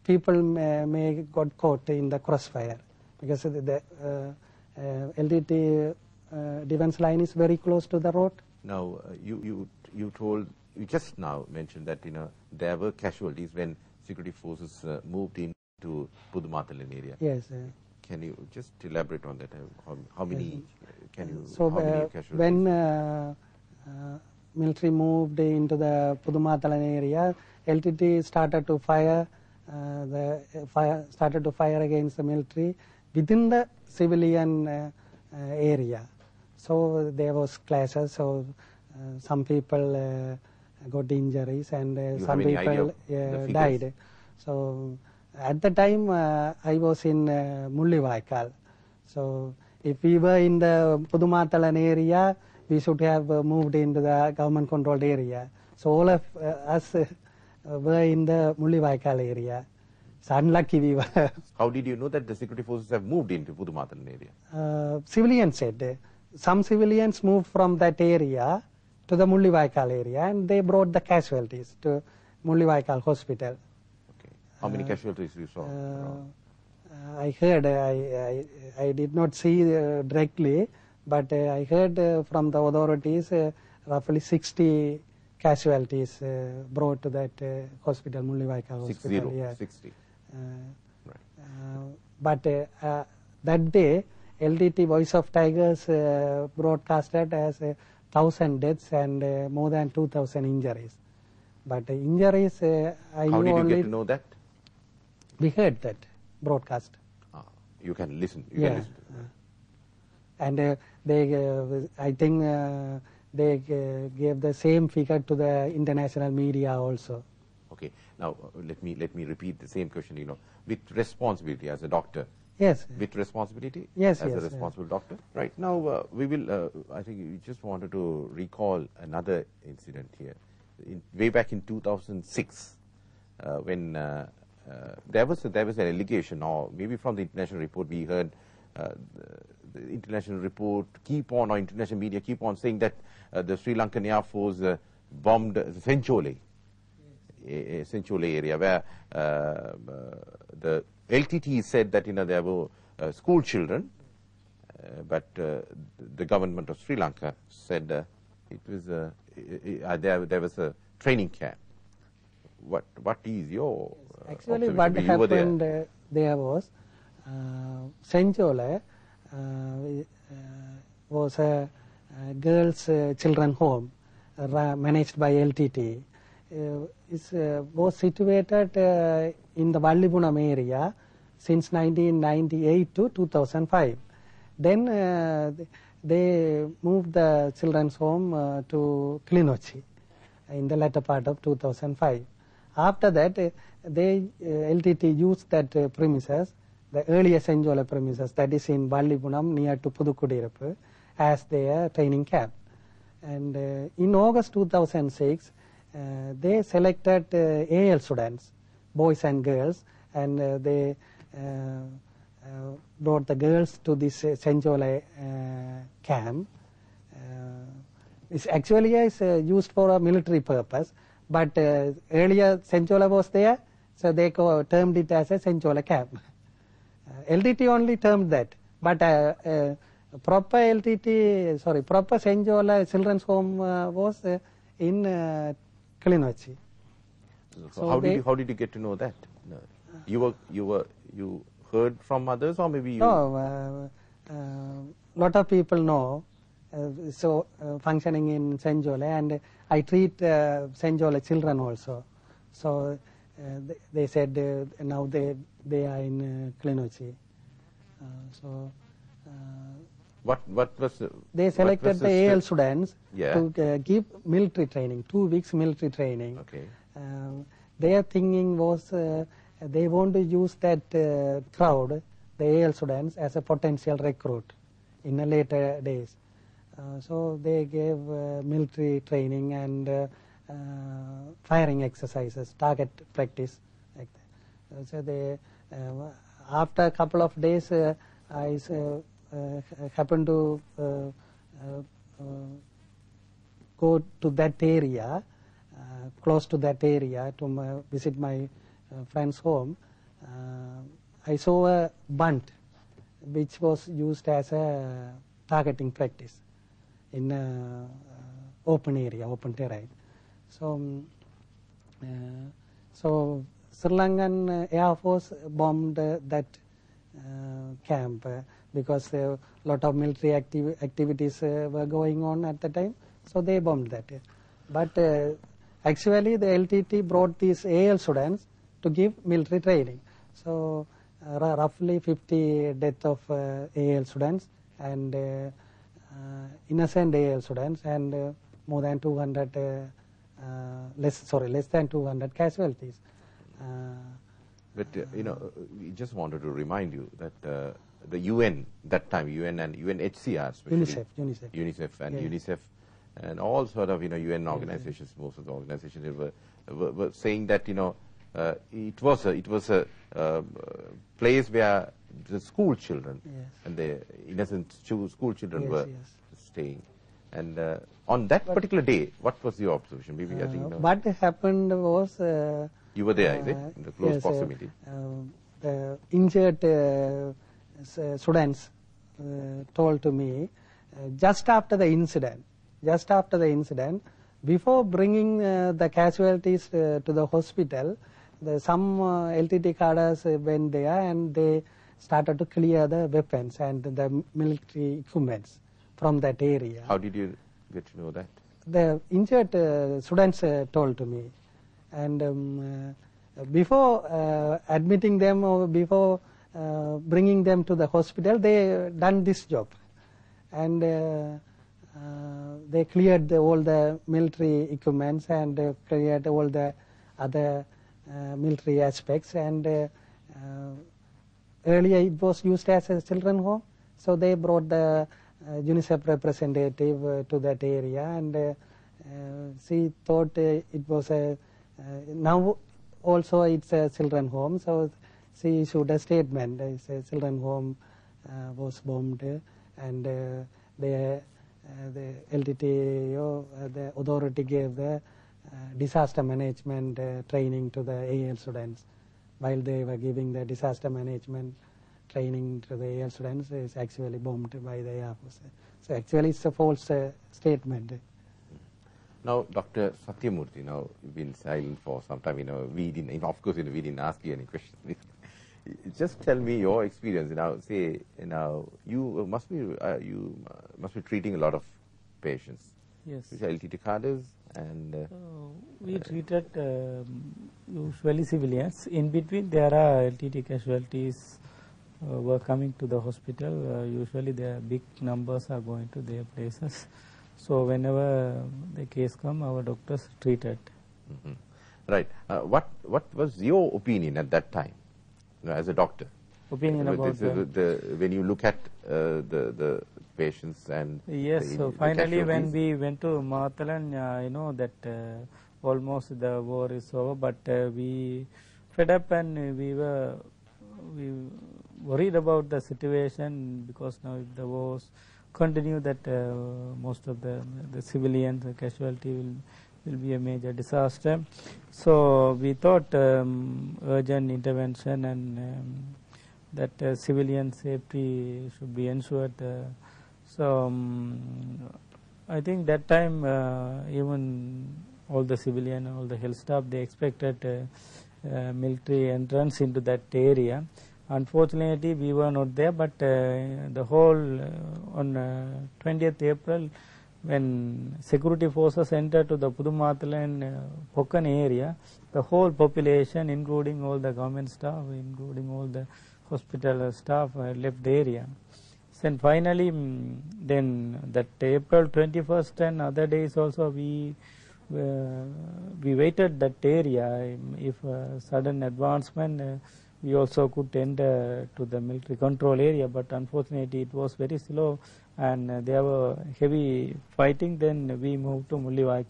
people may got caught in the crossfire because the LTT defense line is very close to the road. Now, you just now mentioned that there were casualties when security forces moved into Pudumatalan area. Yes. Can you just elaborate on that? How many? Can you? So how many casualties? when military moved into the Pudumatalan area, LTT started to fire. Started to fire against the military within the civilian area. So there was clashes. So some people got injuries and some people died. So at the time I was in Mullivaikal. So if we were in the Pudumatalan area, we should have moved into the government controlled area. So all of us were in the Mullivaikal area. So unlucky we were. How did you know that the security forces have moved into Pudumatalan area? Civilians said. Some civilians moved from that area to the Mullivaikal area and they brought the casualties to Mullivaikal hospital. Okay. How many casualties you saw? I heard, I did not see directly, but I heard from the authorities roughly 60 casualties brought to that hospital, Mullivaikal hospital. 60. Right. But that day, LTT Voice of Tigers broadcasted as 1,000 deaths and more than 2,000 injuries. But injuries, I How knew did only. you get to know that? We heard that broadcast. You can listen. You can listen to and they, I think, they gave the same figure to the international media also. Okay. Now let me repeat the same question. With responsibility as a doctor. Yes. With responsibility. Yes. As a responsible doctor. Right. Now we will. I think we just wanted to recall another incident here. Way back in 2006, when there was an allegation, or maybe from the international report we heard. The international report international media keep on saying that the Sri Lankan Air Force bombed Senchole, Senchole area, where the LTT said that there were school children, but the government of Sri Lanka said it was there was a training camp. What is your actually what happened there was Senchole was a girls' children home managed by LTT. It was situated in the Vallipunam area since 1998 to 2005. Then they moved the children's home to Klinochi in the latter part of 2005. After that, LTT used that premises, the earlier Senchole premises, that is in Vallipunam near to Pudukudirappu, as their training camp. And in August 2006, they selected AL students, boys and girls, and they brought the girls to this Senchole camp. It's actually used for a military purpose, but earlier Senchole was there, so they termed it as a Senchole camp. LTT only termed that, but proper Senchole children's home was in Klinochi. So how did you get to know that? You heard from others, or maybe you? No, lot of people know. Functioning in Senchole, and I treat Senchole children also. So they said now they are in Klinochi. What was they selected the AL students to give military training, 2 weeks military training. Okay. Their thinking was they want to use that crowd, the AL students, as a potential recruit in the later days. So they gave military training and firing exercises, target practice, like that. So they, after a couple of days, I happened to go to that area, close to that area, to visit my friend's home, I saw a bunt which was used as a targeting practice in open area, open terrain. So, so Sri Lankan Air Force bombed that camp because a lot of military activities were going on at the time, so they bombed that. But actually the LTT brought these AL students to give military training. So roughly 50 deaths of AL students and innocent AL students, and more than 200 less than 200 casualties. But we just wanted to remind you that the UN that time, UN and UNHCR, especially UNICEF and UNICEF and all sort of UN organizations, most of the organizations were saying that it was a place where the school children and the innocent school children were staying. And on that particular day, what was your observation? Maybe I think what happened was you were there, is it, in the close proximity? The injured students told to me just after the incident, before bringing the casualties to the hospital, some LTT cadres went there and they started to clear the weapons and the military equipments from that area. How did you get to know that? The injured students told to me, and before admitting them or before bringing them to the hospital, they done this job, and they cleared all the military equipments and cleared all the other military aspects, and earlier it was used as a children's home, so they brought the UNICEF representative to that area, and she thought it was a now also it's a children's home, so she issued a statement. It's a children's home was bombed, and the LTTE, the authority gave the disaster management training to the AL students. While they were giving the disaster management training to the AL students, is actually bombed by the Air Force. So actually it's a false statement. Now, Dr. Satyamurthy, now you've been silent for some time. We didn't, of course, we didn't ask you any questions. Just tell me your experience. Say, you must be treating a lot of patients. Yes. Which are LTT cadres and. We treated usually civilians. In between, there are LTT casualties were coming to the hospital. Usually, their big numbers are going to their places. So whenever the case come, our doctors treated. Mm-hmm. Right. What was your opinion at that time, as a doctor? Opinion about when you look at the patients and yes. So finally, when we went to Mathalan, I know that almost the war is over, but we fed up and we worried about the situation, because now if the wars continue, that most of the civilians casualty will be a major disaster. So we thought urgent intervention and that civilian safety should be ensured. So I think that time even all the civilian, all the health staff, they expected military entrance into that area. Unfortunately, we were not there, but the whole on 20th April, when security forces entered to the Pudumathala and Pokkan area, the whole population, including all the government staff, including all the hospital staff, left the area. Then finally, then that April 21st and other days also we waited that area. If sudden advancement, we also could enter to the military control area, but unfortunately it was very slow and there were heavy fighting. Then we moved to Mullivai.